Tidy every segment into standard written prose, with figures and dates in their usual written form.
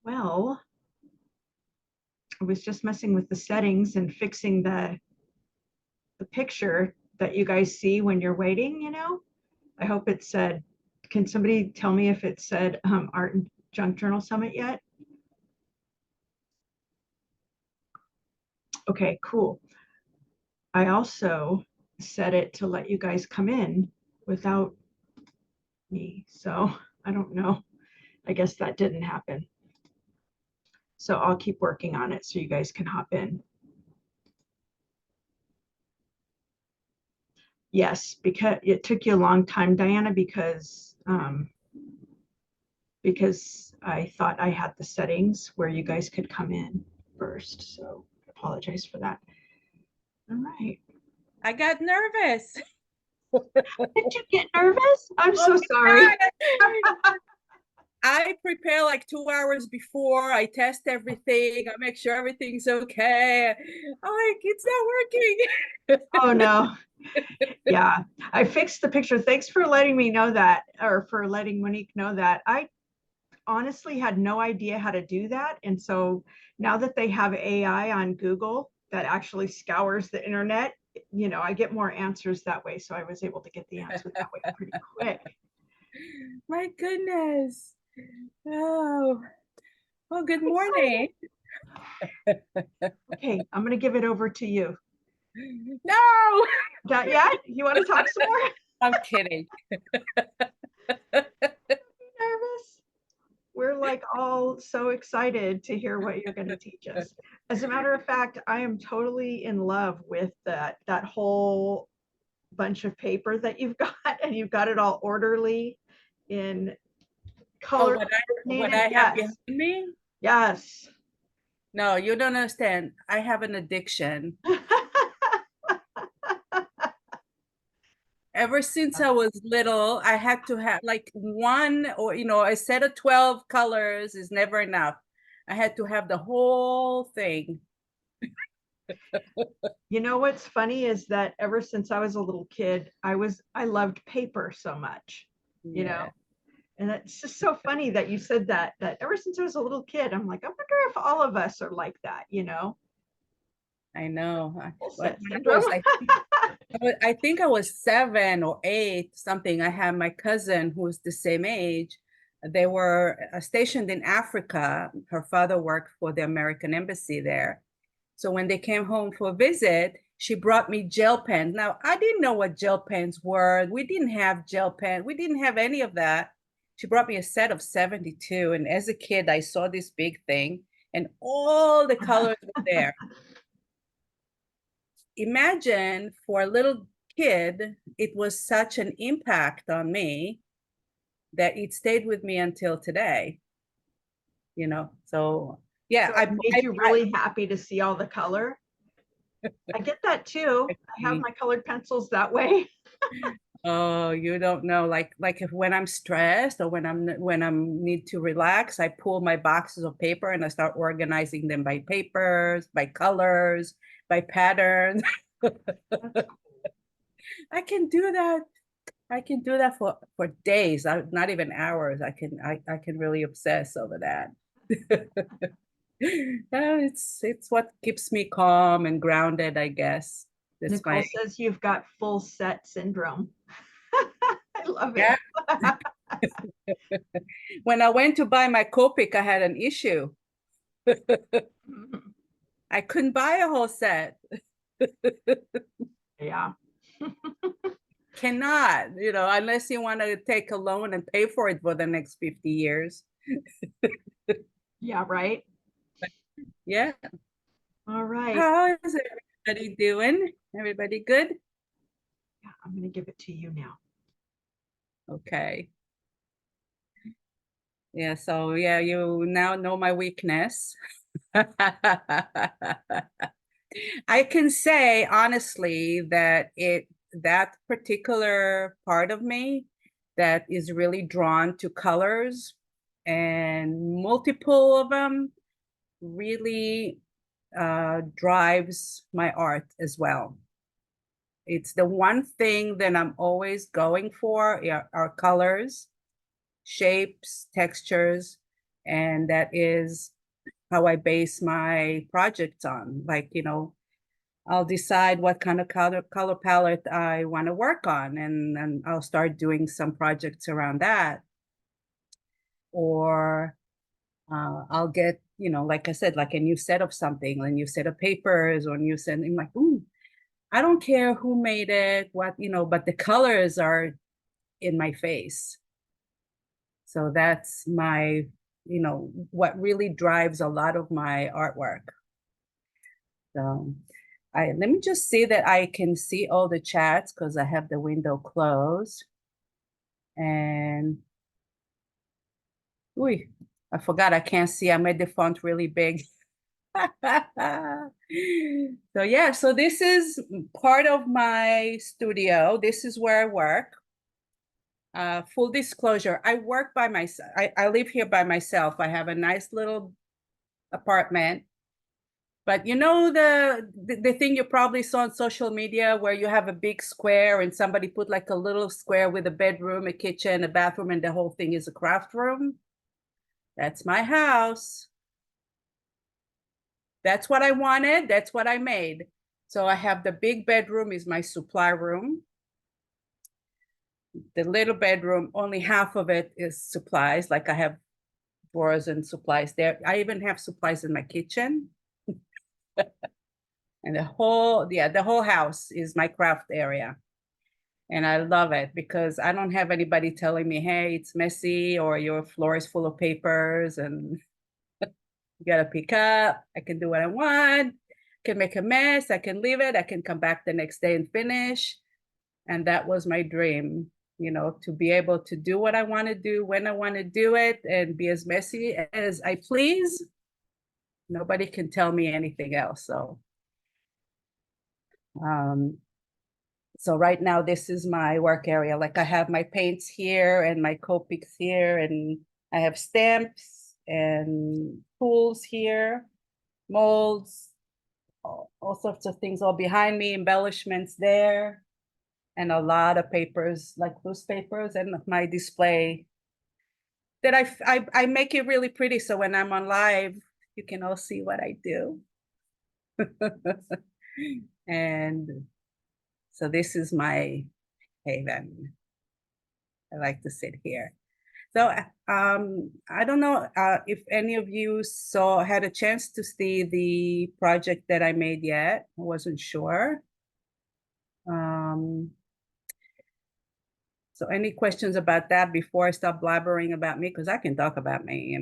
Well, I was just messing with the settings and fixing the picture that you guys see when you're waiting. I hope it said, can somebody tell me if it said Art and Junk Journal Summit yet? Okay, cool. I also set it to let you guys come in without me. So I don't know. I guess that didn't happen. So I'll keep working on it so you guys can hop in. Yes, because it took you a long time, Diana, because I thought I had the settings where you guys could come in first. So I apologize for that. All right. I got nervous. Did you get nervous? I'm Oh, so sorry. I prepare like 2 hours before. I test everything. I make sure everything's okay. I'm like, it's not working. Oh no. Yeah, I fixed the picture. Thanks for letting me know that, or for letting Monique know that. I honestly had no idea how to do that. And so now that they have AI on Google that actually scours the internet, I get more answers that way. So I was able to get the answer that way pretty quick. My goodness. Oh, well, good morning. Okay, I'm going to give it over to you. No, Not yet? You want to talk some more? I'm kidding. Nervous? We're like all so excited to hear what you're going to teach us. As a matter of fact, I am totally in love with that whole bunch of paper that you've got, and you've got it all orderly in Oh, color what coordinated. I have Yes. behind me? Yes. No, you don't understand. I have an addiction. Ever since I was little, I had to have like one or, a set of 12 colors is never enough. I had to have the whole thing. You know what's funny is that ever since I was a little kid, I loved paper so much, you know. Yeah, And it's just so funny that you said that ever since I was a little kid, I'm like, I wonder if all of us are like that. I know. Full But set when syndrome. I think I was 7 or 8, something. I had my cousin who was the same age. They were stationed in Africa. Her father worked for the American embassy there. So when they came home for a visit, she brought me gel pens. Now, I didn't know what gel pens were. We didn't have gel pens. We didn't have any of that. She brought me a set of 72. And as a kid, I saw this big thing and all the colors were there. Imagine for a little kid, it was such an impact on me that it stayed with me until today. So yeah, So it made you really happy to see all the color. I get that too. I have my colored pencils that way. oh, you don't know, like if when I'm stressed or when I'm need to relax, I pull my boxes of paper and I start organizing them by papers, by colors, by patterns. I can do that. I can do that for days, not even hours. I can really obsess over that. It's what keeps me calm and grounded, I guess. That's Nicole my says you've got full set syndrome. I love it. yeah. When I went to buy my Copic, I had an issue. I couldn't buy a whole set. Yeah. Cannot, unless you want to take a loan and pay for it for the next 50 years. Yeah, right. Yeah. All right. How is everybody doing? Everybody good? Yeah, I'm going to give it to you now. Okay. Yeah, so yeah, you now know my weakness. I can say honestly that particular part of me that is really drawn to colors and multiple of them really drives my art as well. It's the one thing that I'm always going for are colors, shapes, textures. And that is how I base my projects on. Like, I'll decide what kind of color palette I want to work on, and I'll start doing some projects around that. Or I'll get, like I said, like a new set of something, a new set of papers, or a new set. I'm like, ooh, I don't care who made it, what, but the colors are in my face. So that's my, what really drives a lot of my artwork. So let me just see that I can see all the chats because I have the window closed. And I forgot I can't see. I made the font really big. So yeah, so this is part of my studio. This is where I work. Full disclosure, I work by myself. I live here by myself. I have a nice little apartment. But the thing you probably saw on social media where you have a big square and somebody put like a little square with a bedroom, a kitchen, a bathroom, and the whole thing is a craft room? That's my house. That's what I wanted. That's what I made. So I have the big bedroom is my supply room. The little bedroom, only half of it is supplies. Like I have drawers and supplies there. I even have supplies in my kitchen. And the whole house is my craft area. And I love it because I don't have anybody telling me, hey, it's messy or your floor is full of papers and you gotta pick up. I can do what I want, can make a mess, I can leave it, I can come back the next day and finish. And that was my dream, to be able to do what I want to do when I want to do it and be as messy as I please. Nobody can tell me anything else. So right now, this is my work area. Like I have my paints here and my Copics here, and I have stamps and tools here, molds, all sorts of things all behind me, embellishments there, and a lot of papers, like loose papers, and my display that I make it really pretty. So when I'm on live, you can all see what I do. And so this is my haven. I like to sit here. So I don't know if any of you had a chance to see the project that I made yet. I wasn't sure. So any questions about that before I stop blabbering about me? Because I can talk about me.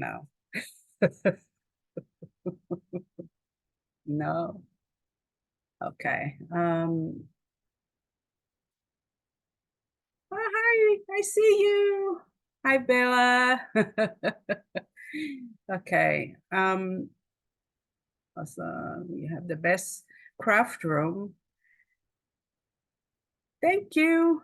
No. Okay. Oh, hi, I see you. Hi, Bella. Okay. Awesome. You have the best craft room. Thank you.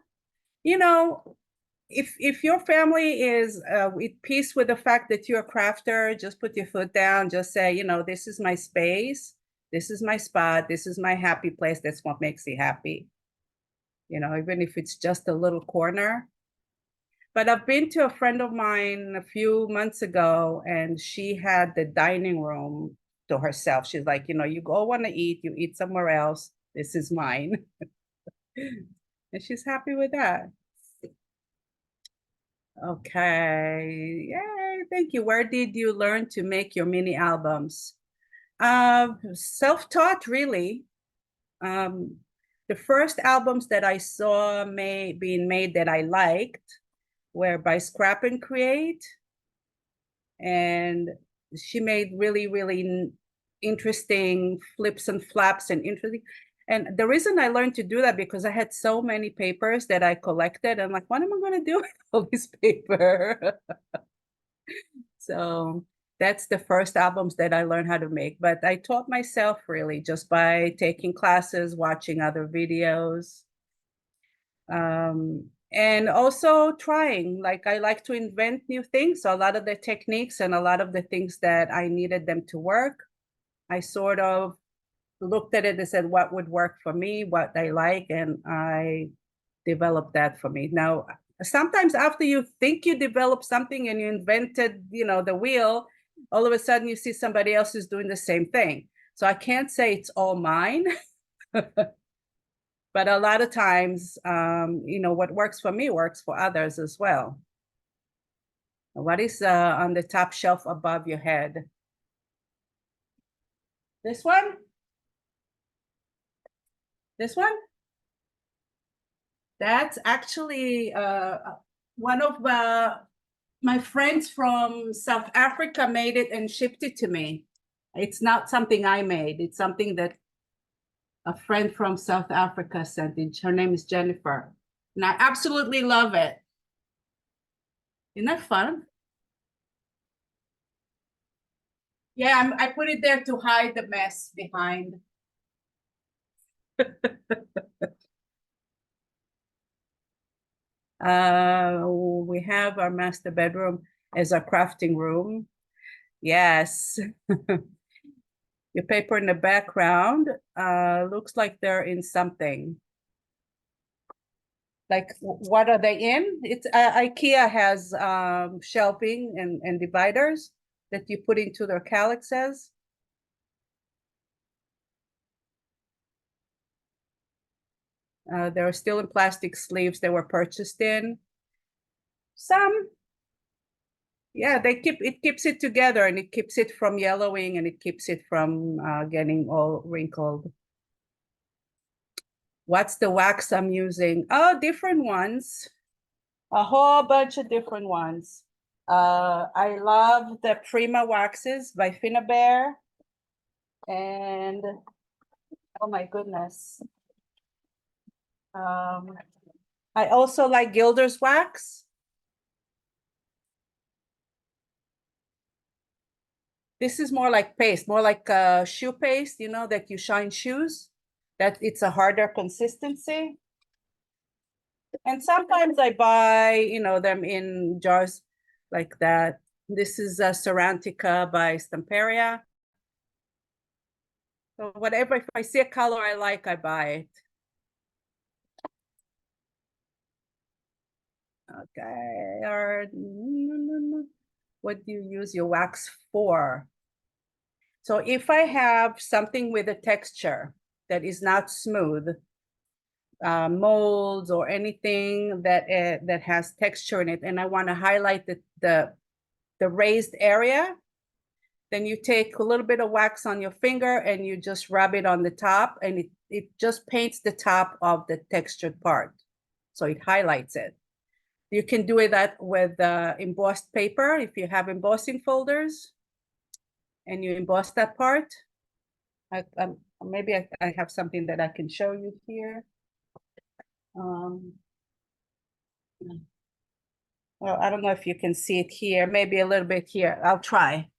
If your family is at peace with the fact that you're a crafter, just put your foot down. Just say, this is my space. This is my spot. This is my happy place. That's what makes you happy. Even if it's just a little corner. But I've been to a friend of mine a few months ago, and she had the dining room to herself. She's like, you go want to eat, you eat somewhere else. This is mine. And she's happy with that. Okay. Yay, thank you. Where did you learn to make your mini albums? Self-taught, really. The first albums that I saw being made that I liked were by Scrap and Create. And she made really, really interesting flips and flaps and interesting. And the reason I learned to do that because I had so many papers that I collected. I'm like, what am I going to do with all this paper? So that's the first albums that I learned how to make. But I taught myself really just by taking classes, watching other videos. And also trying, like I like to invent new things. So a lot of the techniques and a lot of the things that I needed them to work, I sort of looked at it and said, what would work for me, what I like, and I developed that for me. Now, Sometimes after you think you developed something and you invented, the wheel, all of a sudden you see somebody else is doing the same thing. So I can't say it's all mine, but a lot of times, what works for me works for others as well. What is on the top shelf above your head? This one? This one? That's actually one of my friends from South Africa made it and shipped it to me. It's not something I made. It's something that a friend from South Africa sent in. Her name is Jennifer. And I absolutely love it. Isn't that fun? Yeah, I put it there to hide the mess behind. We have our master bedroom as a crafting room. Yes. Your paper in the background looks like they're in something. Like, what are they in? It's IKEA has shelving and dividers that you put into their calyxes. They're still in plastic sleeves they were purchased in. Some, yeah, it keeps it together, and it keeps it from yellowing, and it keeps it from getting all wrinkled. What's the wax I'm using? Oh, different ones. A whole bunch of different ones. I love the Prima waxes by Finnabair. And oh my goodness. I also like Gilder's wax. This is more like paste, more like shoe paste, that you shine shoes, that it's a harder consistency. And sometimes I buy, them in jars like that. This is Sarantica by Stamperia. So whatever, if I see a color I like, I buy it. Okay, or what do you use your wax for? So if I have something with a texture that is not smooth, molds or anything that has texture in it, and I want to highlight the raised area, then you take a little bit of wax on your finger and you just rub it on the top, and it just paints the top of the textured part. So it highlights it. You can do that with embossed paper if you have embossing folders and you emboss that part. Maybe I have something that I can show you here. Well, I don't know if you can see it here, maybe a little bit here. I'll try.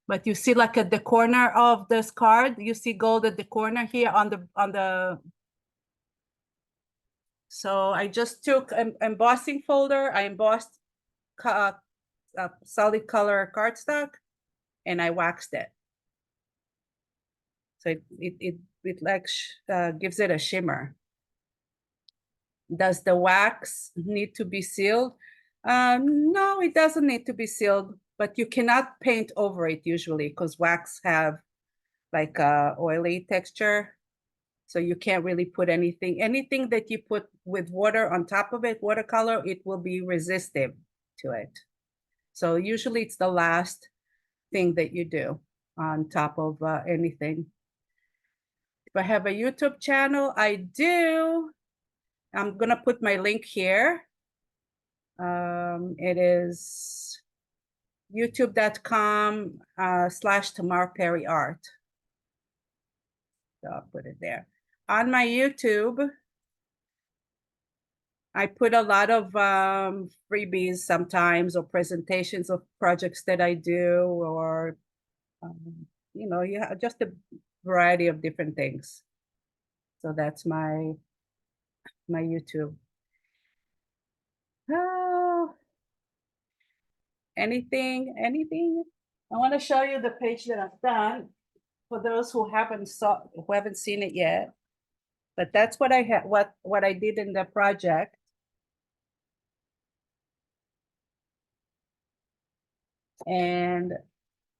But you see, like at the corner of this card, you see gold at the corner here on the. So I just took an embossing folder. I embossed a solid color cardstock, and I waxed it. So it like gives it a shimmer. Does the wax need to be sealed? No, it doesn't need to be sealed, but you cannot paint over it usually because wax have like a oily texture. So you can't really put anything that you put with water on top of it, watercolor, it will be resistive to it. So usually it's the last thing that you do on top of anything. If I have a YouTube channel, I do. I'm gonna put my link here. It is youtube.com /Tamar Perry Art. So I'll put it there. On my YouTube, I put a lot of freebies sometimes, or presentations of projects that I do, or just a variety of different things. So that's my YouTube. Oh, anything. I want to show you the page that I've done for those who haven't seen it yet. But that's what I had, what I did in the project. And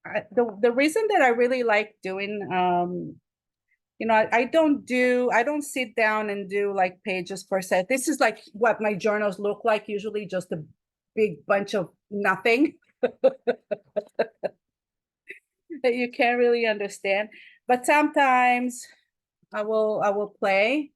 the reason that I really like doing, I don't sit down and do like pages per se. This is like what my journals look like, usually just a big bunch of nothing that you can't really understand. But sometimes I will play.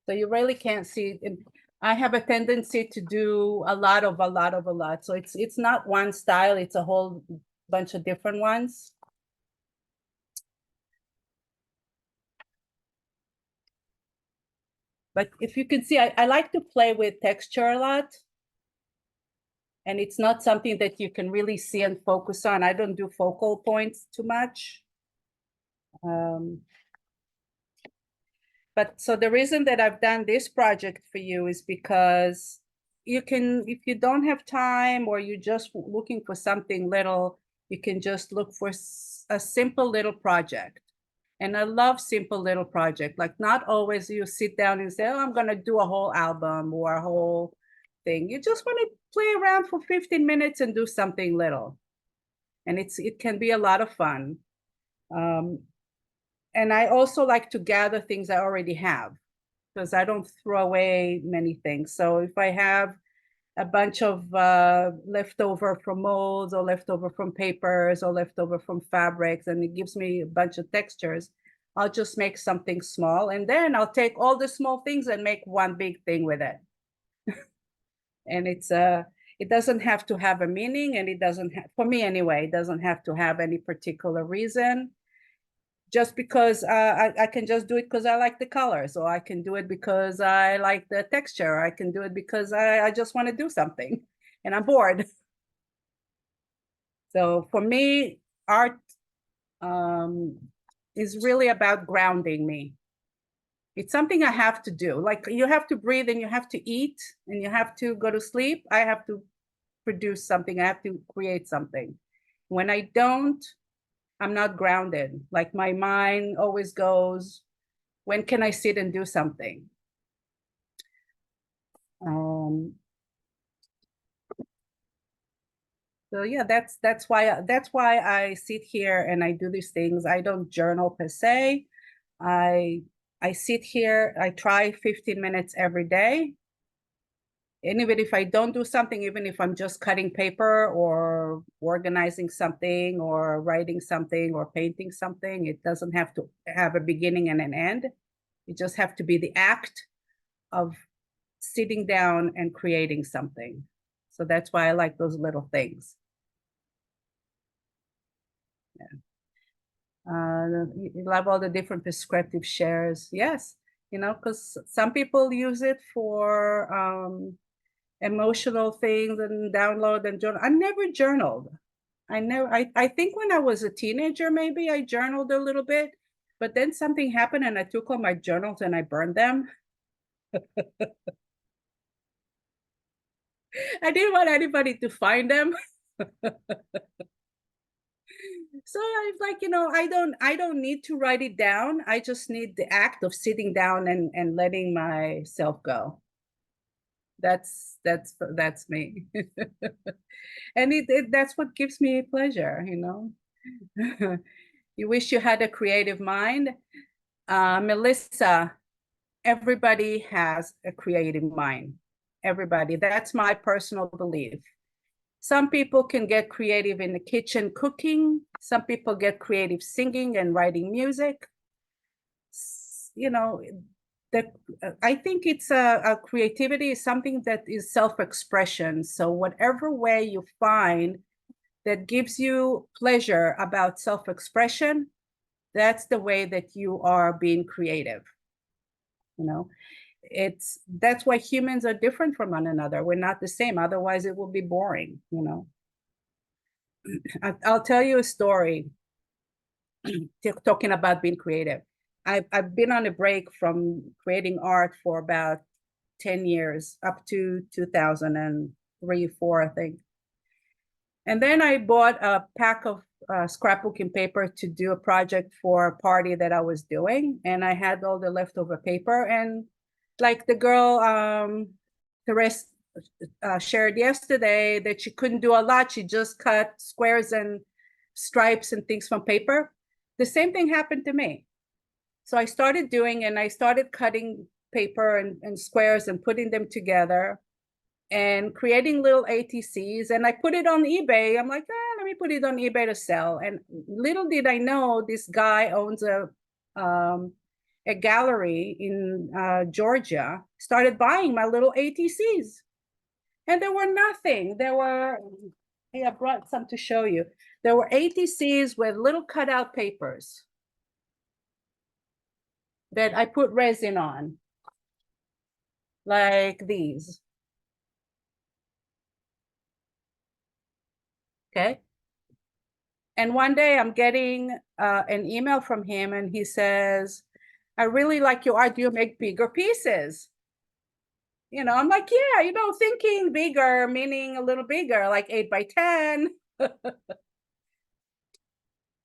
So you really can't see it. I have a tendency to do a lot of a lot of a lot. So it's not one style, it's a whole bunch of different ones. But if you can see, I like to play with texture a lot. And it's not something that you can really see and focus on. I don't do focal points too much. But so the reason that I've done this project for you is because you can, if you don't have time or you're just looking for something little, you can just look for a simple little project. And I love simple little project. Like not always you sit down and say, oh, I'm gonna do a whole album or a whole thing. You just want to play around for 15 minutes and do something little. And it can be a lot of fun. Um, and I also like to gather things I already have because I don't throw away many things. So if I have a bunch of leftover from molds or leftover from papers or leftover from fabrics, and it gives me a bunch of textures, I'll just make something small. And then I'll take all the small things and make one big thing with it. And it doesn't have to have a meaning, and it doesn't have, for me anyway, it doesn't have to have any particular reason. Just because I can just do it because I like the colors, or I can do it because I like the texture. I can do it because I just want to do something and I'm bored. So for me, art um, is really about grounding me. It's something I have to do. Like you have to breathe and you have to eat and you have to go to sleep. I have to produce something. I have to create something. When I don't, I'm not grounded. Like my mind always goes, when can I sit and do something? Um, so yeah, that's why I sit here and I do these things. I don't journal per se. I I sit here, I try 15 minutes every day. And even if I don't do something, even if I'm just cutting paper or organizing something or writing something or painting something, it doesn't have to have a beginning and an end. It just have to be the act of sitting down and creating something. So that's why I like those little things. You love all the different prescriptive shares. Yes, because some people use it for emotional things and download and journal. I never journaled. I think when I was a teenager, maybe I journaled a little bit, but then something happened and I took all my journals and I burned them. I didn't want anybody to find them. So I was like, I don't need to write it down. I just need the act of sitting down and letting myself go. That's me. And that's what gives me pleasure. You wish you had a creative mind. Melissa, everybody has a creative mind. Everybody. That's my personal belief. Some people can get creative in the kitchen cooking. Some people get creative singing and writing music. You know, that I think it's a creativity is something that is self-expression. So whatever way you find that gives you pleasure about self-expression, that's the way that you are being creative. You know, that's why humans are different from one another. We're not the same. Otherwise, it will be boring. I'll tell you a story talking about being creative. I've been on a break from creating art for about 10 years, up to 2003, 4, I think. And then I bought a pack of scrapbooking paper to do a project for a party that I was doing, and I had all the leftover paper. And like the girl, Therese, shared yesterday that she couldn't do a lot. She just cut squares and stripes and things from paper. The same thing happened to me. So I started doing, and I started cutting paper and squares and putting them together and creating little ATCs. And I put it on eBay. I'm like, let me put it on eBay to sell. And little did I know, this guy owns a gallery in Georgia, started buying my little ATCs. And there were nothing. There were, hey, I brought some to show you. There were ATCs with little cutout papers that I put resin on, like these. Okay. And one day I'm getting an email from him, and he says, I really like your art. Do you make bigger pieces? I'm like, yeah, thinking bigger, meaning a little bigger, like 8x10.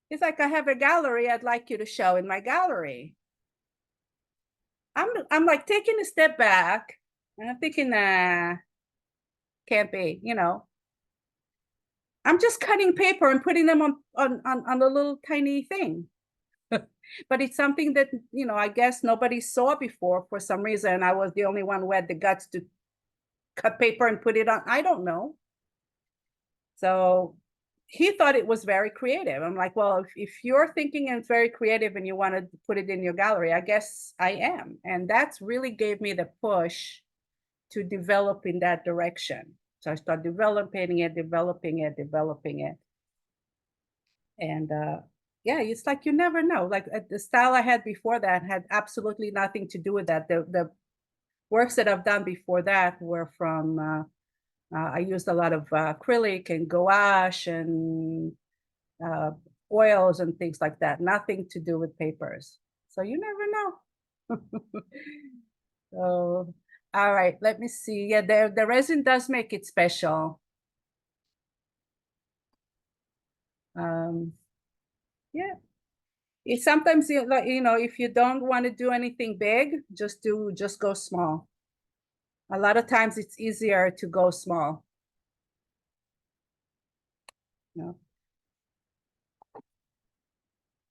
He's like, I have a gallery. I'd like you to show in my gallery. I'm like taking a step back, and I'm thinking, nah, can't be, I'm just cutting paper and putting them on a little tiny thing. But it's something that, I guess nobody saw before for some reason. I was the only one who had the guts to cut paper and put it on. I don't know. So he thought it was very creative. I'm like, well, if you're thinking it's very creative and you want to put it in your gallery, I guess I am. And that's really gave me the push to develop in that direction. So I started developing it. And yeah, it's like you never know. Like the style I had before that had absolutely nothing to do with that. The works that I've done before that were from, I used a lot of acrylic and gouache and oils and things like that. Nothing to do with papers. So you never know. So, all right, let me see. Yeah, the resin does make it special. Yeah. It's sometimes if you don't want to do anything big, just go small. A lot of times it's easier to go small.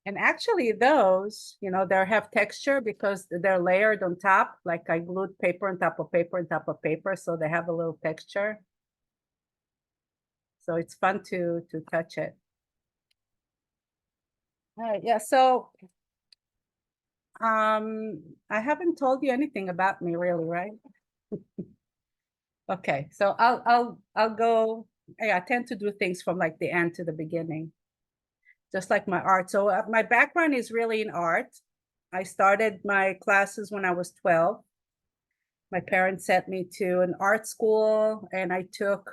And actually those, they have texture because they're layered on top. Like I glued paper on top of paper on top of paper, so they have a little texture. So it's fun to touch it. All right, yeah. So I haven't told you anything about me really, right? Okay, so I'll go. Yeah, I tend to do things from like the end to the beginning, just like my art. So my background is really in art. I started my classes when I was 12. My parents sent me to an art school, and I took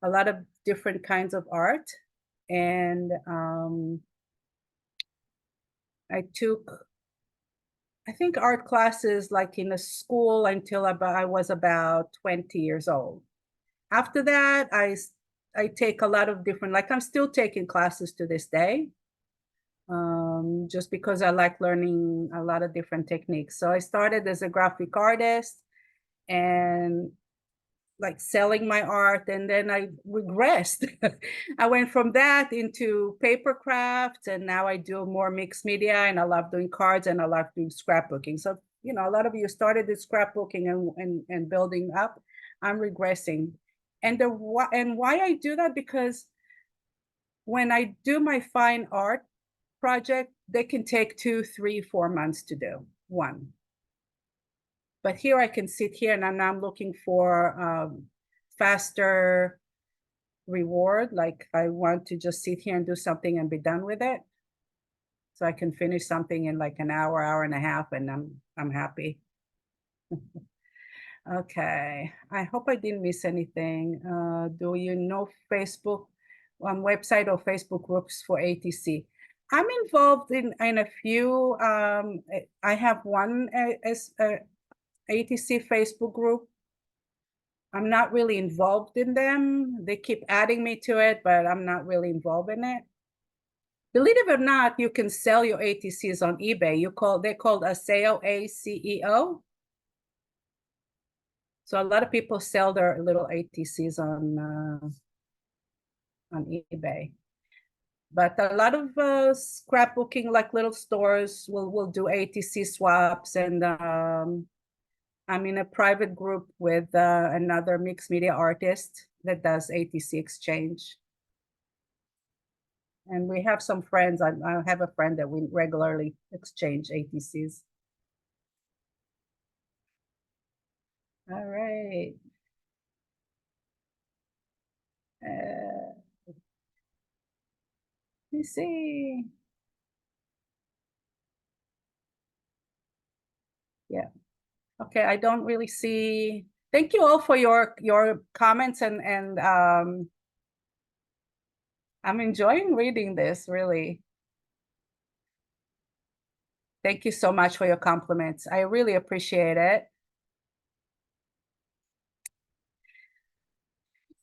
a lot of different kinds of art. And I took, I think, art classes like in a school until I was about 20 years old. After that, I take a lot of different, like I'm still taking classes to this day, just because I like learning a lot of different techniques. So I started as a graphic artist and like selling my art, and then I regressed. I went from that into paper crafts, and now I do more mixed media, and I love doing cards, and I love doing scrapbooking. So a lot of you started the scrapbooking and building up. I'm regressing, and why I do that, because when I do my fine art project, they can take 2, 3, 4 months to do one. But here I can sit here and I'm looking for faster reward. Like I want to just sit here and do something and be done with it. So I can finish something in like an hour, hour and a half, and I'm happy. Okay, I hope I didn't miss anything. Do you know Facebook website or Facebook groups for ATC? I'm involved in a few. I have one as ATC Facebook group. I'm not really involved in them. They keep adding me to it, but I'm not really involved in it. Believe it or not, you can sell your ATCs on eBay. They called ACEO, ACEO. So a lot of people sell their little ATCs on eBay. But a lot of scrapbooking, like little stores, will do ATC swaps, and I'm in a private group with another mixed media artist that does ATC exchange. And we have some friends. I have a friend that we regularly exchange ATCs. All right. Let me see. Yeah. Okay, I don't really see. Thank you all for your comments, and I'm enjoying reading this, really. Thank you so much for your compliments. I really appreciate it.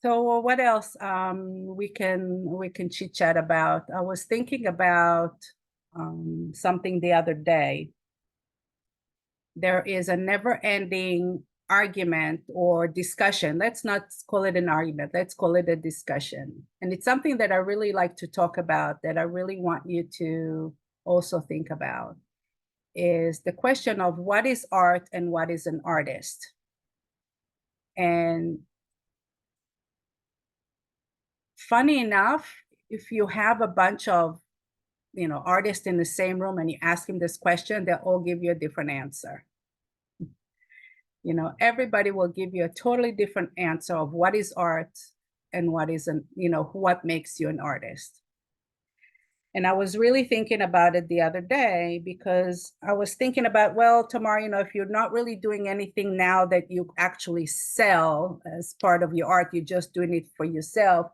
So what else we can chit chat about? I was thinking about something the other day. There is a never-ending argument or discussion. Let's not call it an argument. Let's call it a discussion. And it's something that I really like to talk about, that I really want you to also think about, is the question of what is art and what is an artist. And funny enough, if you have a bunch of artists in the same room and you ask them this question, they'll all give you a different answer. Everybody will give you a totally different answer of what is art and what makes you an artist. And I was really thinking about it the other day, because I was thinking about, well, Tamar, if you're not really doing anything now that you actually sell as part of your art, you're just doing it for yourself,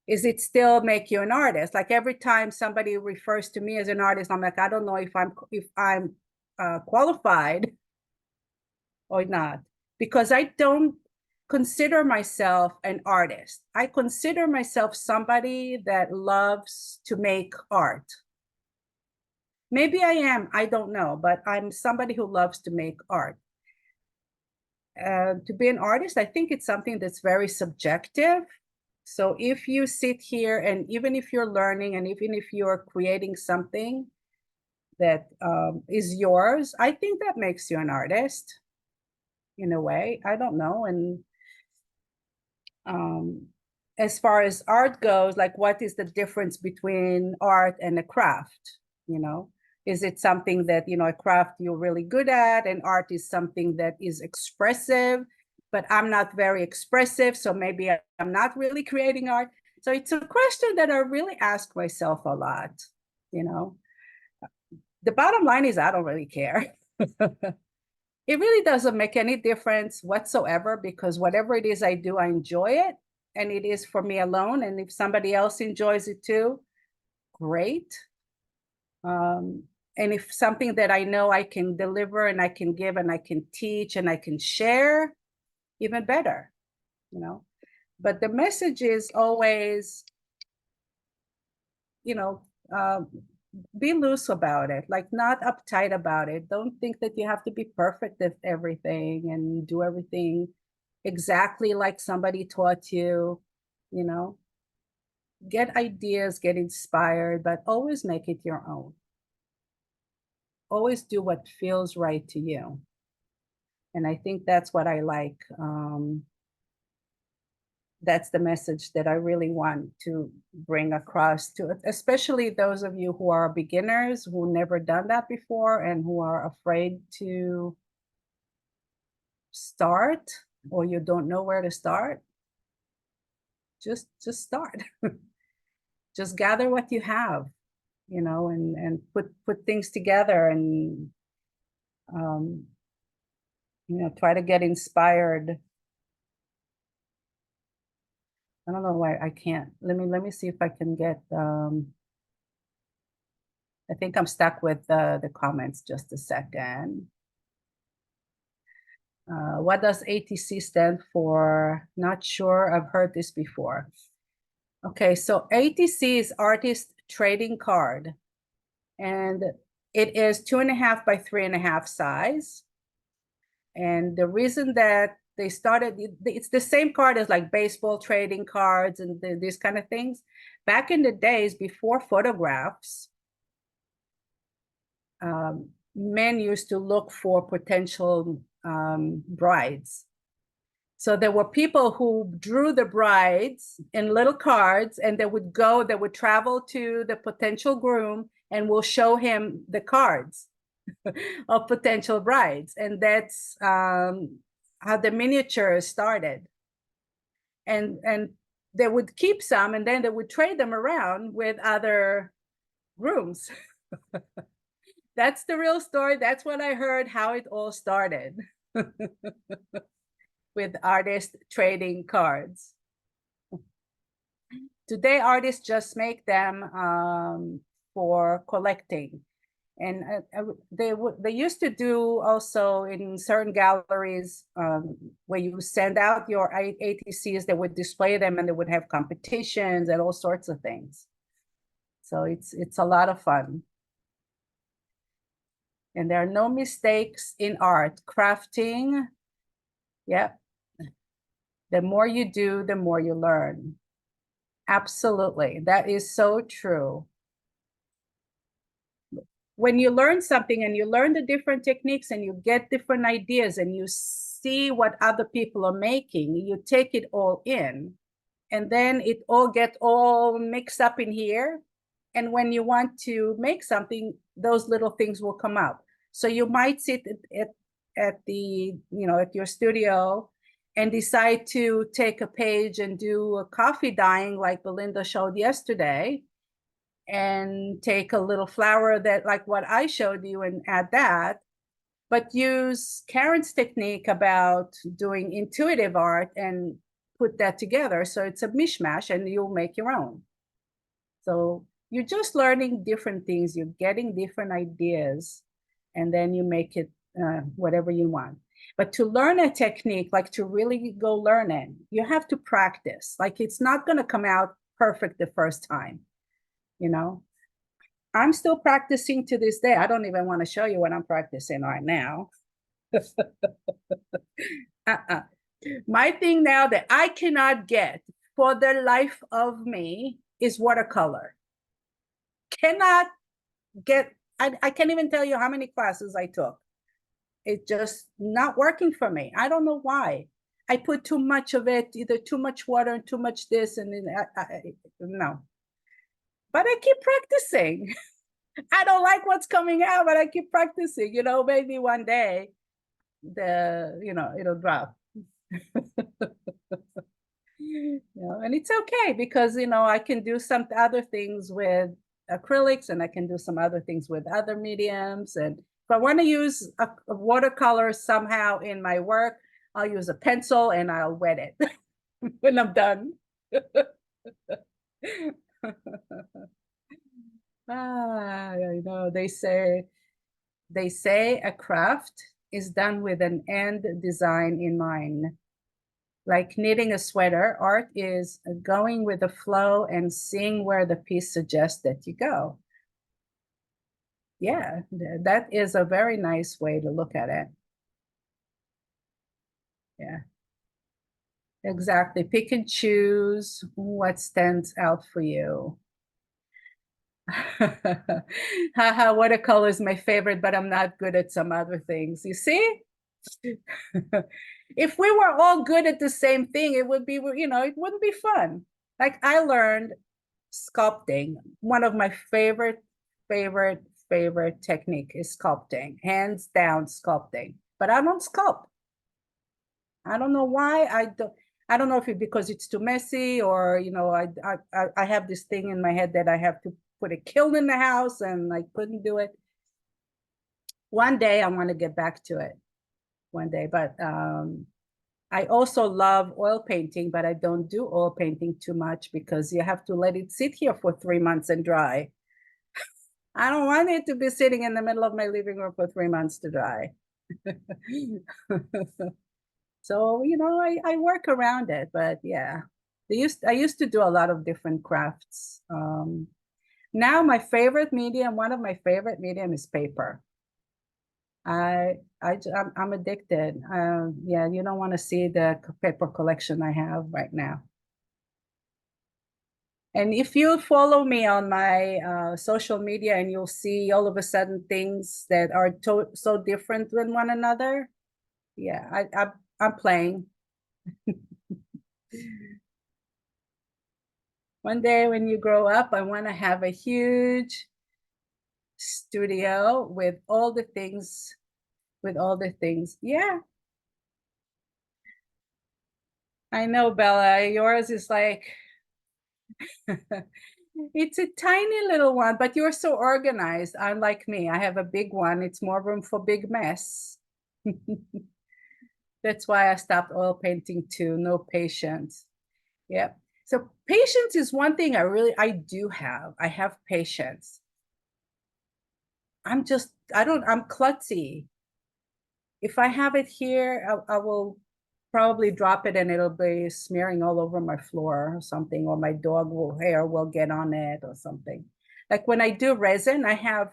is it still make you an artist? Like every time somebody refers to me as an artist, I'm like, I don't know if I'm qualified or not, because I don't consider myself an artist. I consider myself somebody that loves to make art. Maybe I am, I don't know, but I'm somebody who loves to make art. To be an artist, I think it's something that's very subjective. So if you sit here, and even if you're learning, and even if you're creating something that is yours, I think that makes you an artist in a way. I don't know. And as far as art goes, like, what is the difference between art and a craft? Is it something that, a craft you're really good at, and art is something that is expressive, but I'm not very expressive, so maybe I'm not really creating art. So it's a question that I really ask myself a lot. The bottom line is I don't really care. It really doesn't make any difference whatsoever, because whatever it is I do, I enjoy it, and it is for me alone. And if somebody else enjoys it too, great. And if something that I know I can deliver and I can give and I can teach and I can share, even better, But the message is always, be loose about it, like not uptight about it. Don't think that you have to be perfect at everything and do everything exactly like somebody taught you, Get ideas, get inspired, but always make it your own. Always do what feels right to you. And I think that's what I like. That's the message that I really want to bring across to, especially those of you who are beginners, who never done that before, and who are afraid to start, or you don't know where to start. Just start. Just gather what you have, and put things together, and try to get inspired. I don't know why I can't. Let me see if I can get. I think I'm stuck with the comments. Just a second. What does ATC stand for? Not sure. I've heard this before. Okay, so ATC is artist trading card, and it is 2.5 by 3.5 size. And the reason that they started, it's the same card as like baseball trading cards and these kind of things. Back in the days before photographs, men used to look for potential brides. So there were people who drew the brides in little cards, and they would travel to the potential groom and will show him the cards of potential brides. And that's how the miniatures started. And they would keep some, and then they would trade them around with other grooms. That's the real story. That's what I heard, how it all started with artists trading cards. Today, artists just make them for collecting. And they used to do also in certain galleries where you send out your ATCs, they would display them and they would have competitions and all sorts of things. So it's a lot of fun. And there are no mistakes in art. Crafting, yeah. The more you do, the more you learn. Absolutely. That is so true. When you learn something and you learn the different techniques and you get different ideas and you see what other people are making, you take it all in, and then it all gets all mixed up in here. And when you want to make something, those little things will come out. So you might sit at the, at your studio and decide to take a page and do a coffee dyeing like Belinda showed yesterday, and take a little flower that like what I showed you and add that, but use Karen's technique about doing intuitive art and put that together. So it's a mishmash and you'll make your own. So you're just learning different things, you're getting different ideas, and then you make it whatever you want. But to learn a technique, like to really go learn it, you have to practice. Like it's not going to come out perfect the first time. I'm still practicing to this day. I don't even want to show you what I'm practicing right now. My thing now that I cannot get for the life of me is watercolor. Cannot get, I can't even tell you how many classes I took. It's just not working for me. I don't know why. I put too much of it, either too much water and too much this, and then no. But I keep practicing. I don't like what's coming out, but I keep practicing. Maybe one day it'll drop. And it's okay because I can do some other things with acrylics, and I can do some other things with other mediums. And if I want to use a watercolor somehow in my work, I'll use a pencil and I'll wet it when I'm done. They say a craft is done with an end design in mind. Like knitting a sweater, art is going with the flow and seeing where the piece suggests that you go. Yeah, that is a very nice way to look at it. Yeah, exactly. Pick and choose what stands out for you. Haha, watercolor is my favorite, but I'm not good at some other things. You see? If we were all good at the same thing, it would be, it wouldn't be fun. Like I learned sculpting. One of my favorite technique is sculpting, hands down sculpting. But I don't sculpt. I don't know why. I don't know if it's because it's too messy, or I have this thing in my head that I have to put a kiln in the house, and I couldn't do it. One day I want to get back to it. One day, but I also love oil painting, but I don't do oil painting too much because you have to let it sit here for 3 months and dry. I don't want it to be sitting in the middle of my living room for 3 months to dry. So, I work around it, but yeah. I used to do a lot of different crafts. Now my favorite medium, one of my favorite medium is paper. I'm addicted. Yeah, you don't want to see the paper collection I have right now. And if you follow me on my social media, and you'll see all of a sudden things that are so different than one another. Yeah, I'm playing. One day when you grow up, I want to have a huge studio with all the things, with all the things. Yeah, I know, Bella. Yours is like, it's a tiny little one, but you're so organized. Unlike me, I have a big one. It's more room for big mess. That's why I stopped oil painting too. No patience. Yep. So patience is one thing I do have. I have patience. I'm klutzy. If I have it here, I will probably drop it and it'll be smearing all over my floor or something, or my hair will get on it or something. Like when I do resin, I have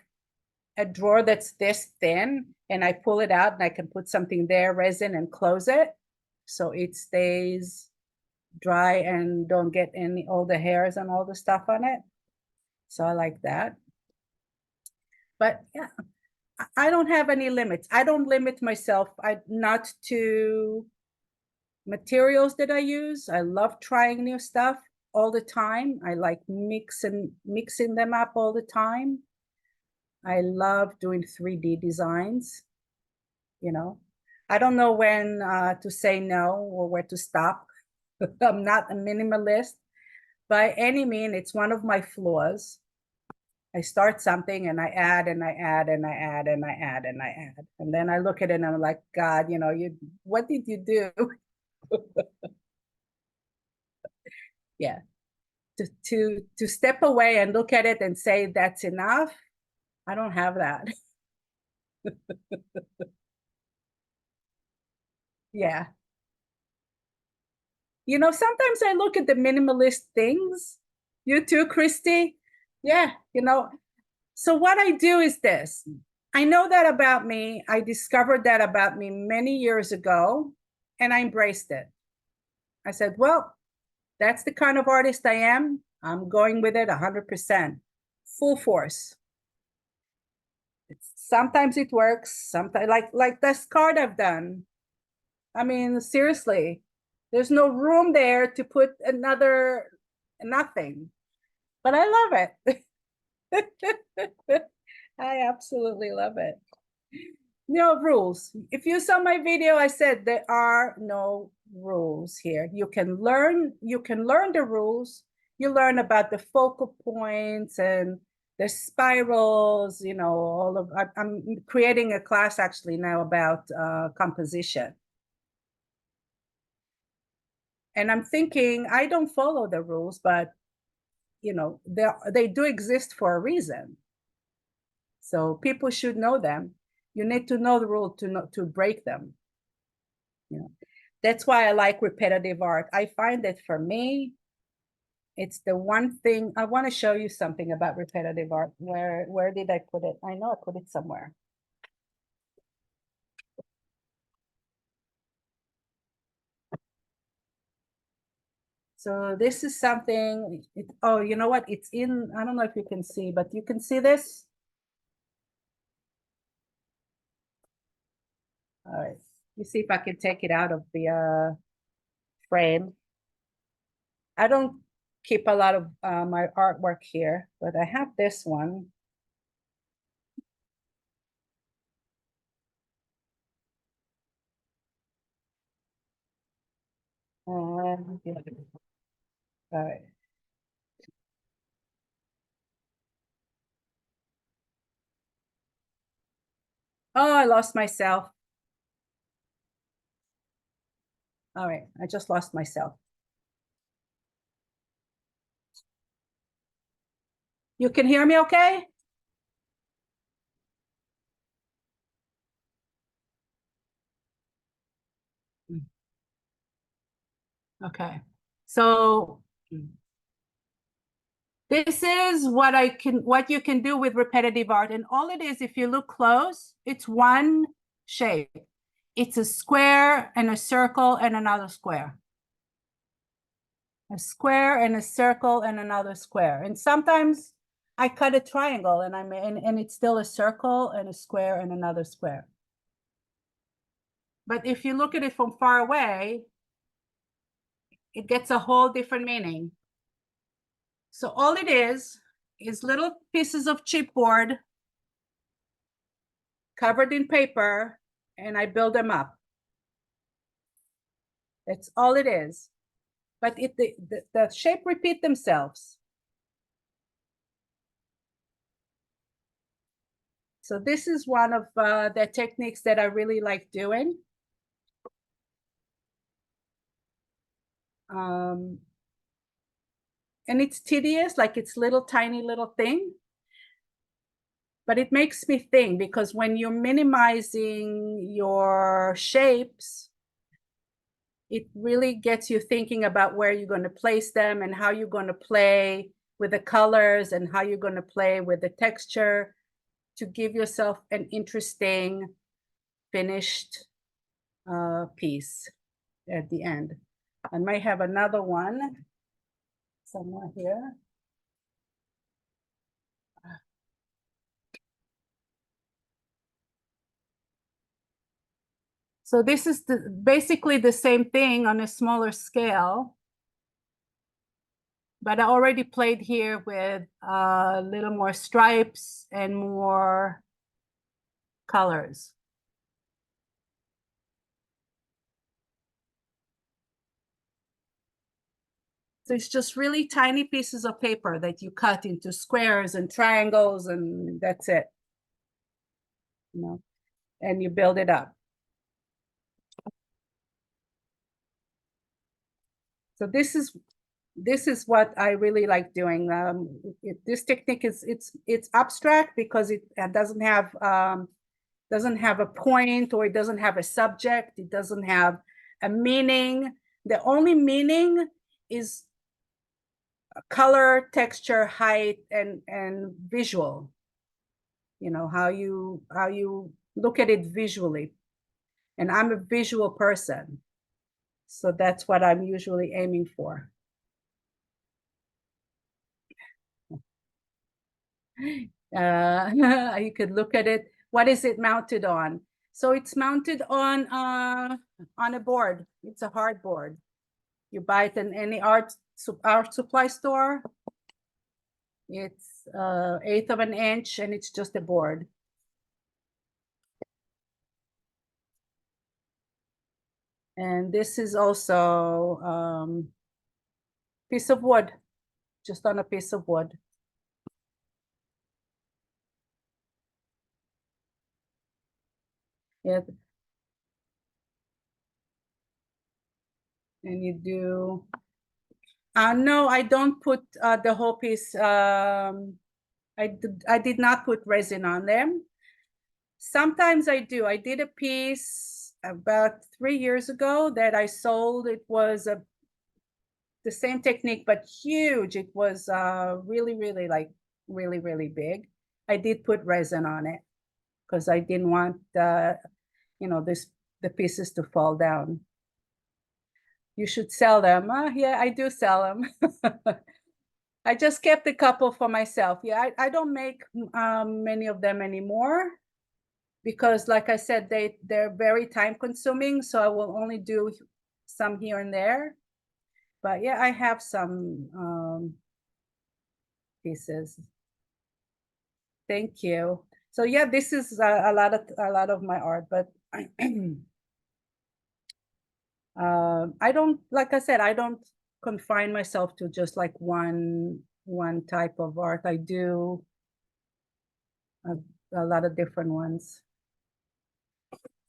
a drawer that's this thin and I pull it out and I can put something there, resin, and close it. So it stays dry and don't get all the hairs and all the stuff on it. So I like that. But yeah, I don't have any limits. I don't limit myself. Not to materials that I use. I love trying new stuff all the time. I like mixing them up all the time. I love doing 3D designs, you know. I don't know when to say no or where to stop. I'm not a minimalist by any means. It's one of my flaws. I start something and I add and I add and I add and I add and I add. And then I look at it and I'm like, God, what did you do? Yeah. To step away and look at it and say that's enough. I don't have that. Yeah. Sometimes I look at the minimalist things. You too, Christy? Yeah. So what I do is this. I know that about me. I discovered that about me many years ago, and I embraced it. I said, well, that's the kind of artist I am. I'm going with it 100%, full force. Sometimes it works. Sometimes, like this card I've done. I mean, seriously, there's no room there to put another nothing, but I love it. I absolutely love it. No rules. If you saw my video, I said there are no rules here. You can learn the rules. You learn about the focal points and the spirals, I'm creating a class actually now about composition. And I'm thinking I don't follow the rules, but they do exist for a reason. So people should know them. You need to know the rule to break them. That's why I like repetitive art. I find that for me, it's the one thing. I want to show you something about repetitive art. Where did I put it? I know I put it somewhere. So this is something, oh, you know what? It's in, I don't know if you can see, but you can see this. All right. You see if I can take it out of the frame. I don't keep a lot of my artwork here, but I have this one. Yeah. All right. Oh, I lost myself. All right, I just lost myself. You can hear me okay? Okay. So this is what you can do with repetitive art. And all it is, if you look close, it's one shape. It's a square and a circle and another square. A square and a circle and another square. And sometimes I cut a triangle and it's still a circle and a square and another square. But if you look at it from far away, it gets a whole different meaning. So all it is little pieces of chipboard covered in paper, and I build them up. That's all it is. But the shape repeat themselves. So this is one of the techniques that I really like doing. And it's tedious, like it's little tiny little thing. But it makes me think, because when you're minimizing your shapes, it really gets you thinking about where you're going to place them and how you're going to play with the colors and how you're going to play with the texture to give yourself an interesting finished piece at the end. I might have another one somewhere here. So this is basically the same thing on a smaller scale. But I already played here with a little more stripes and more colors. So it's just really tiny pieces of paper that you cut into squares and triangles, and that's it. You know, and you build it up. So this is what I really like doing. This technique it's abstract because it doesn't have a point, or it doesn't have a subject. It doesn't have a meaning. The only meaning is color, texture, height, and visual. You know, how you look at it visually. And I'm a visual person, so that's what I'm usually aiming for. You could look at it. What is it mounted on? So it's mounted on a board. It's a hard board. You buy it in any art supply store. It's 1/8 of an inch, and it's just a board. And this is also piece of wood, just on a piece of wood. Yeah. And you do, no, I don't put the whole piece. I did not put resin on them. Sometimes I do. I did a piece about 3 years ago that I sold. It was the same technique, but huge. It was really, really, like really, really big. I did put resin on it because I didn't want the pieces to fall down. You should sell them. Yeah, I do sell them. I just kept a couple for myself. Yeah, I don't make many of them anymore because, like I said, they're very time consuming. So I will only do some here and there. But yeah, I have some pieces. Thank you. So yeah, this is a lot of my art, but I don't, like I said, I don't confine myself to just like one type of art. I do a lot of different ones.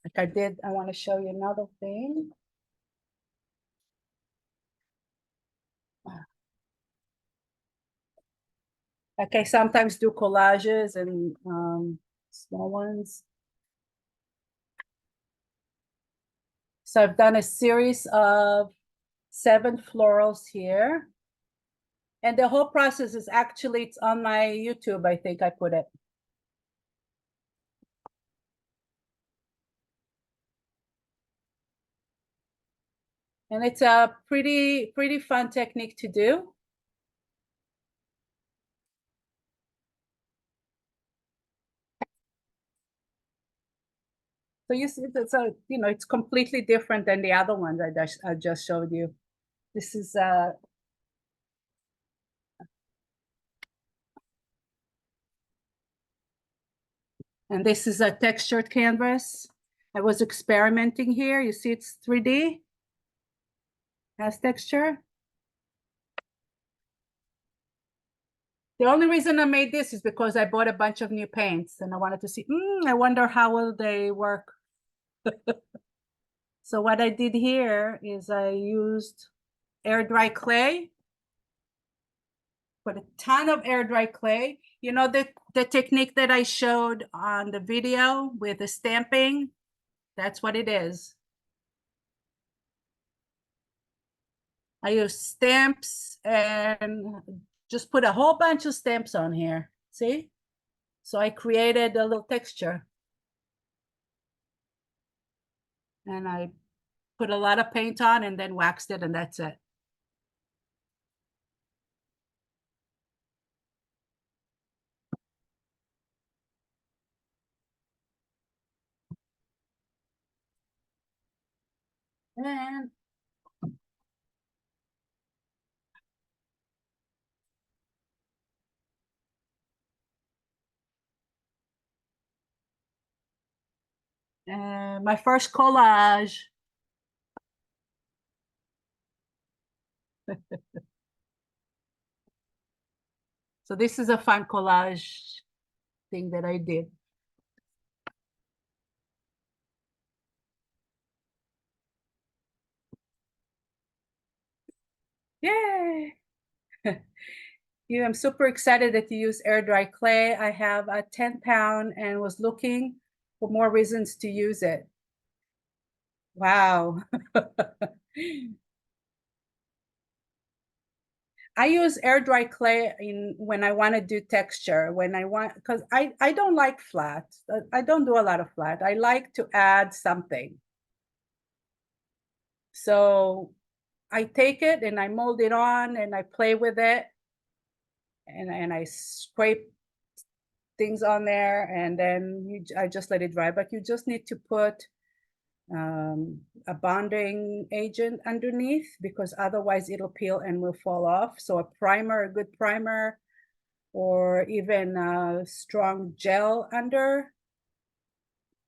Like I want to show you another thing. Like I sometimes do collages and small ones. So I've done a series of 7 florals here. And the whole process is actually, it's on my YouTube, I think I put it. And it's a pretty fun technique to do. So you see, it's a, it's completely different than the other ones I just showed you. This is and this is a textured canvas. I was experimenting here. You see it's 3D, has texture. The only reason I made this is because I bought a bunch of new paints and I wanted to see, I wonder how will they work. So what I did here is I used air dry clay, put a ton of air dry clay. You know, the technique that I showed on the video with the stamping, that's what it is. I use stamps and just put a whole bunch of stamps on here. See? So I created a little texture. And I put a lot of paint on and then waxed it, and that's it. And my first collage. So this is a fun collage thing that I did. Yay! Yeah, I'm super excited that you use air dry clay. I have a 10-pound and was looking for more reasons to use it. Wow. I use air dry clay when I want to do texture, because I don't like flat. I don't do a lot of flat. I like to add something. So I take it and I mold it on and I play with it and I scrape things on there and then I just let it dry. But you just need to put a bonding agent underneath because otherwise it'll peel and will fall off. So a primer, a good primer, or even a strong gel under,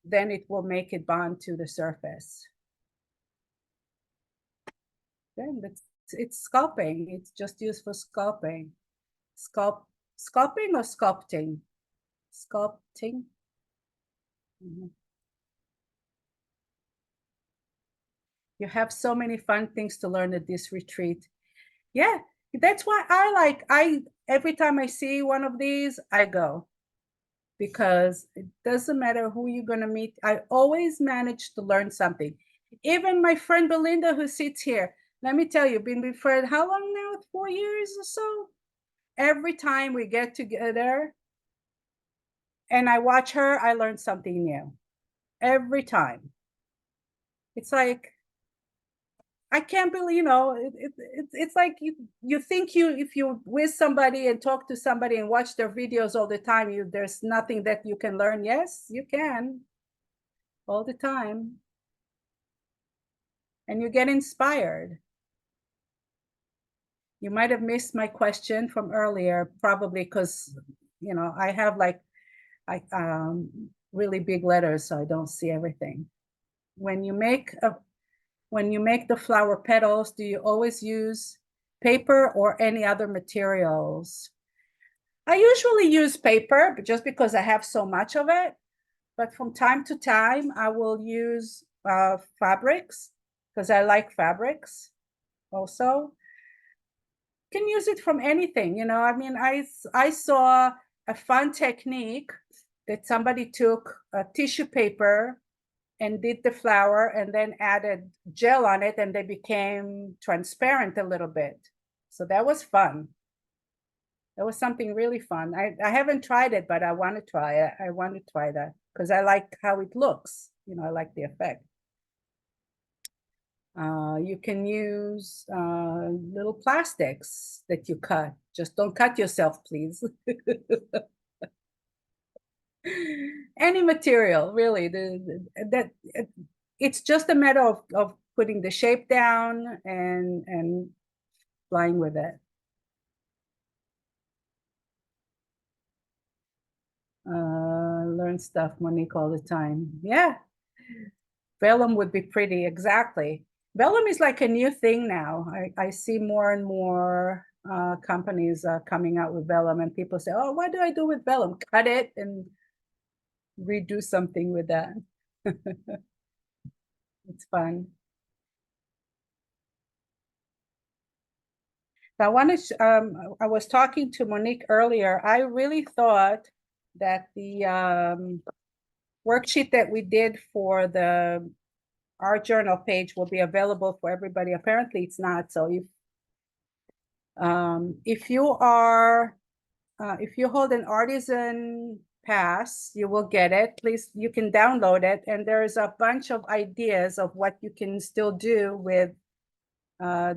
then it will make it bond to the surface. Then it's sculpting. It's just used for sculpting. Sculpting or sculpting? Sculpting. You have so many fun things to learn at this retreat. Yeah, that's why I every time I see one of these, I go because it doesn't matter who you're going to meet. I always manage to learn something. Even my friend Belinda, who sits here, let me tell you, been with friend how long now? 4 years or so. Every time we get together and I watch her, I learn something new. Every time. It's like I can't believe, it's like you think if you with somebody and talk to somebody and watch their videos all the time, there's nothing that you can learn. Yes, you can all the time. And you get inspired. You might have missed my question from earlier, probably because, I have really big letters, so I don't see everything. When you make the flower petals, do you always use paper or any other materials? I usually use paper, but just because I have so much of it. But from time to time, I will use fabrics because I like fabrics also. Can use it from anything, I mean, I saw a fun technique that somebody took a tissue paper and did the flower and then added gel on it and they became transparent a little bit. So that was fun. That was something really fun. I haven't tried it, but I want to try it. I want to try that because I like how it looks. I like the effect. You can use little plastics that you cut. Just don't cut yourself, please. Any material, really. It's just a matter of putting the shape down and flying with it. Learn stuff, Monique, all the time. Yeah, vellum would be pretty, exactly. Vellum is like a new thing now. I see more and more companies coming out with vellum, and people say, "Oh, what do I do with vellum? Cut it and redo something with that." It's fun. I was talking to Monique earlier. I really thought that the worksheet that we did for the our journal page will be available for everybody. Apparently it's not. So if you hold an artisan pass, you will get it. Please, you can download it. And there's a bunch of ideas of what you can still do with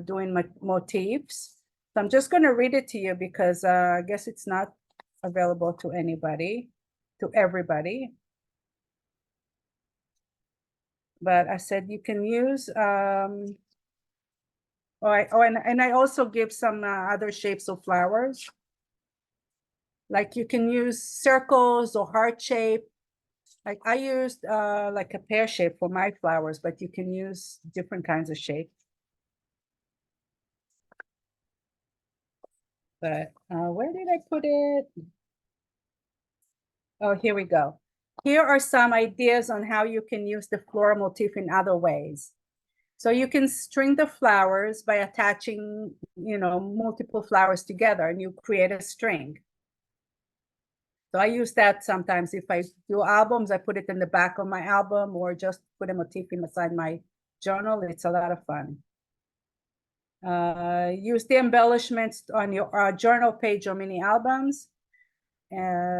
doing motifs. So I'm just going to read it to you because I guess it's not available to everybody. But I said you can use, and I also give some other shapes of flowers. Like you can use circles or heart shape. Like I used like a pear shape for my flowers, but you can use different kinds of shapes. But where did I put it? Oh, here we go. Here are some ideas on how you can use the floral motif in other ways. So you can string the flowers by attaching, multiple flowers together and you create a string. So I use that sometimes if I do albums, I put it in the back of my album or just put a motif inside my journal. It's a lot of fun. Use the embellishments on your journal page or mini albums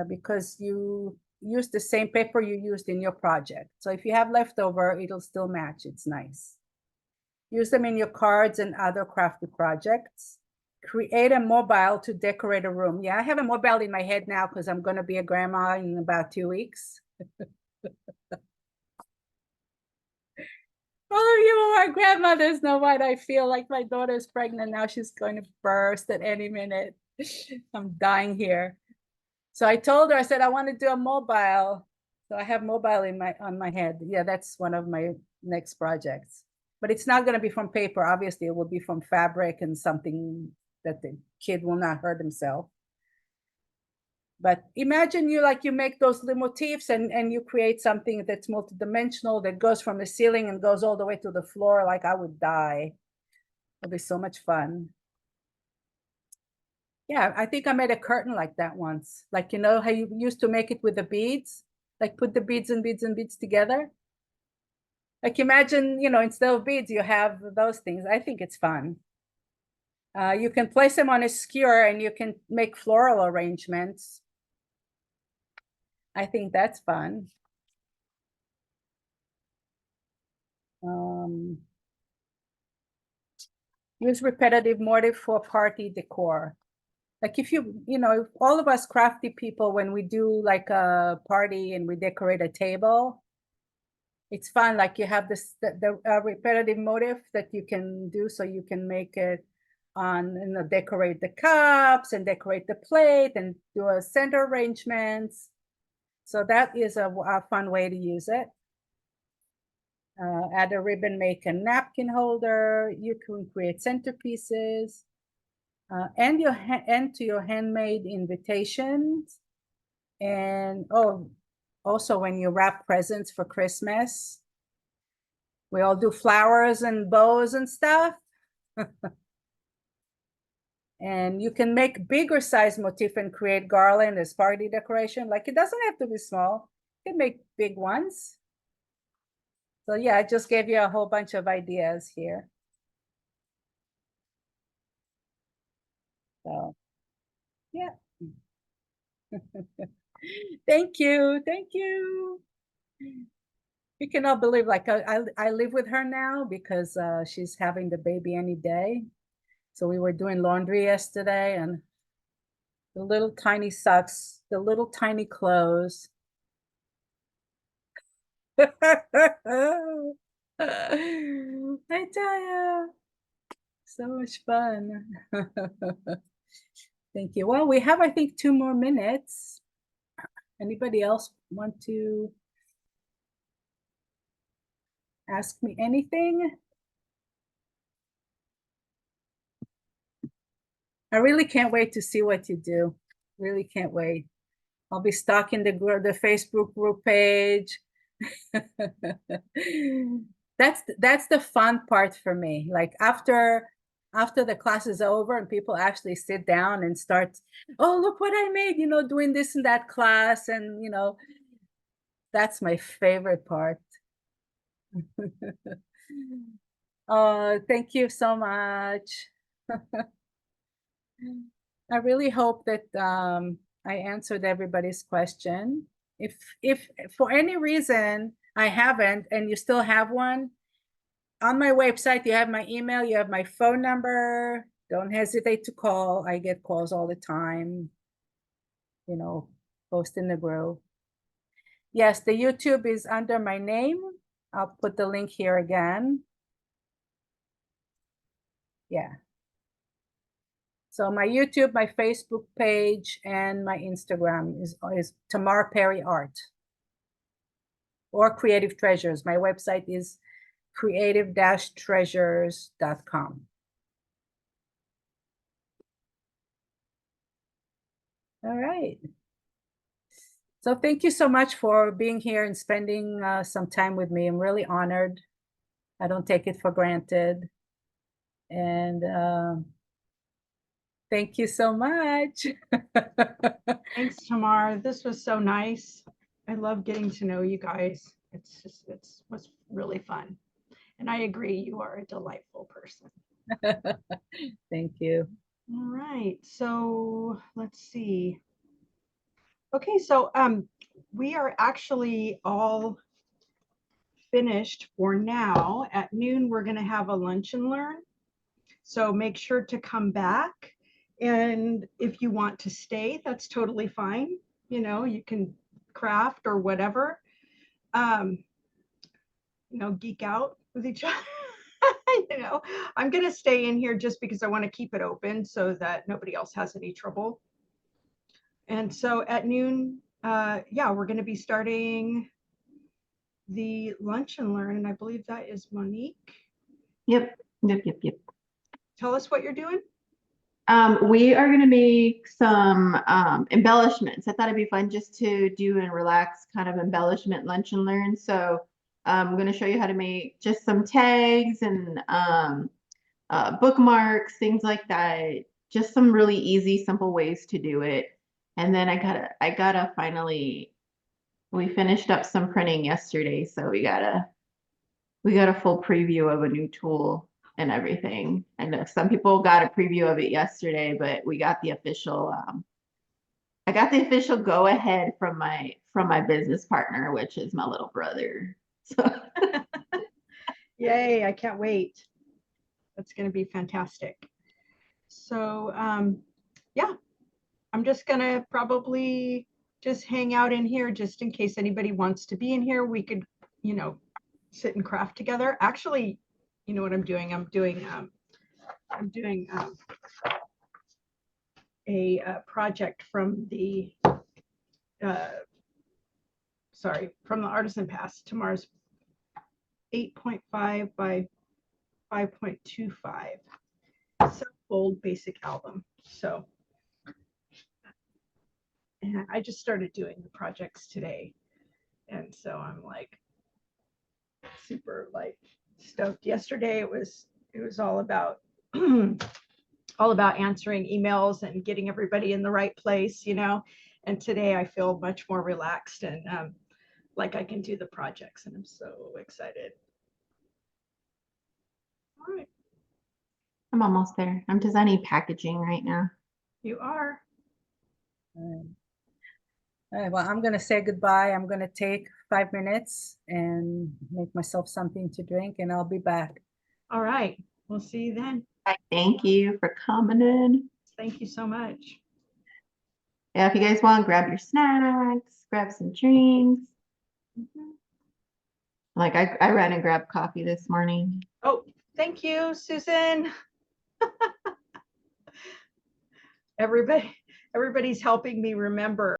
because you use the same paper you used in your project. So if you have leftover, it'll still match. It's nice. Use them in your cards and other crafty projects. Create a mobile to decorate a room. Yeah, I have a mobile in my head now because I'm going to be a grandma in about 2 weeks. All of you who are grandmothers know what I feel like. My daughter's pregnant now. She's going to burst at any minute. I'm dying here. So I told her, I said, I want to do a mobile. So I have mobile on my head. Yeah, that's one of my next projects. But it's not going to be from paper. Obviously, it will be from fabric and something that the kid will not hurt himself. But imagine you make those little motifs and you create something that's multidimensional that goes from the ceiling and goes all the way to the floor. Like I would die. It'll be so much fun. Yeah, I think I made a curtain like that once. Like, how you used to make it with the beads? Like put the beads and beads and beads together. Like imagine, instead of beads, you have those things. I think it's fun. You can place them on a skewer and you can make floral arrangements. I think that's fun. Use repetitive motif for party decor. Like if all of us crafty people, when we do like a party and we decorate a table, it's fun. Like you have the repetitive motif that you can do, so you can make it on, decorate the cups and decorate the plate and do a center arrangements. So that is a fun way to use it. Add a ribbon, make a napkin holder. You can create centerpieces. And to your handmade invitations. And also when you wrap presents for Christmas, we all do flowers and bows and stuff. And you can make bigger size motif and create garland as party decoration. Like it doesn't have to be small. You can make big ones. So yeah, I just gave you a whole bunch of ideas here. So yeah. Thank you. Thank you. You cannot believe, like, I live with her now because she's having the baby any day. So we were doing laundry yesterday, and the little tiny socks, the little tiny clothes. I tell you, so much fun. Thank you. Well, we have, I think, 2 more minutes. Anybody else want to ask me anything? I really can't wait to see what you do. Really can't wait. I'll be stalking the Facebook group page. That's the fun part for me. Like after the class is over and people actually sit down and start, oh, look what I made, doing this and that class. And that's my favorite part. Oh, thank you so much. I really hope that I answered everybody's question. If for any reason I haven't and you still have one, on my website you have my email, you have my phone number. Don't hesitate to call. I get calls all the time, post in the group. Yes, the YouTube is under my name. I'll put the link here again. Yeah. So my YouTube, my Facebook page, and my Instagram is Tamar Perry Art or Creative Treasures. My website is creative-treasures.com. All right. So thank you so much for being here and spending some time with me. I'm really honored. I don't take it for granted. And thank you so much. Thanks, Tamar. This was so nice. I love getting to know you guys. It was really fun. And I agree, you are a delightful person. Thank you. All right, so let's see. Okay, so we are actually all finished for now. At noon, we're going to have a lunch and learn. So make sure to come back. And if you want to stay, that's totally fine. You can craft or whatever. Um, geek out with each other. I'm going to stay in here just because I want to keep it open so that nobody else has any trouble. And so at noon, yeah, we're going to be starting the lunch and learn. And I believe that is Monique. Yep. Tell us what you're doing. We are going to make some embellishments. I thought it'd be fun just to do and relax kind of embellishment lunch and learn. So I'm going to show you how to make just some tags and bookmarks, things like that. Just some really easy, simple ways to do it. And then I gotta finally, we finished up some printing yesterday, so we got a full preview of a new tool and everything. I know some people got a preview of it yesterday, but we got the official I got the official go ahead from my business partner, which is my little brother. So Yay, I can't wait. That's going to be fantastic. So yeah, I'm just going to probably just hang out in here just in case anybody wants to be in here. We could, sit and craft together. Actually, you know what I'm doing? I'm doing a project from the from the Artisan Pass. Tamar's 8.5 by 5.25 self-fold basic album. So, and I just started doing the projects today, and so I'm like super like stoked. Yesterday it was all about all about answering emails and getting everybody in the right place, and today I feel much more relaxed and like I can do the projects, and I'm so excited. All right, I'm almost there. I'm designing packaging right now. you are. All right, well, I'm gonna say goodbye. I'm gonna take 5 minutes and make myself something to drink, and I'll be back. All right, we'll see you then. Thank you for coming in. Thank you so much. Yeah, if you guys want, grab your snacks, grab some drinks. Like I ran and grabbed coffee this morning. Oh, thank you, Susan. Everybody's helping me remember.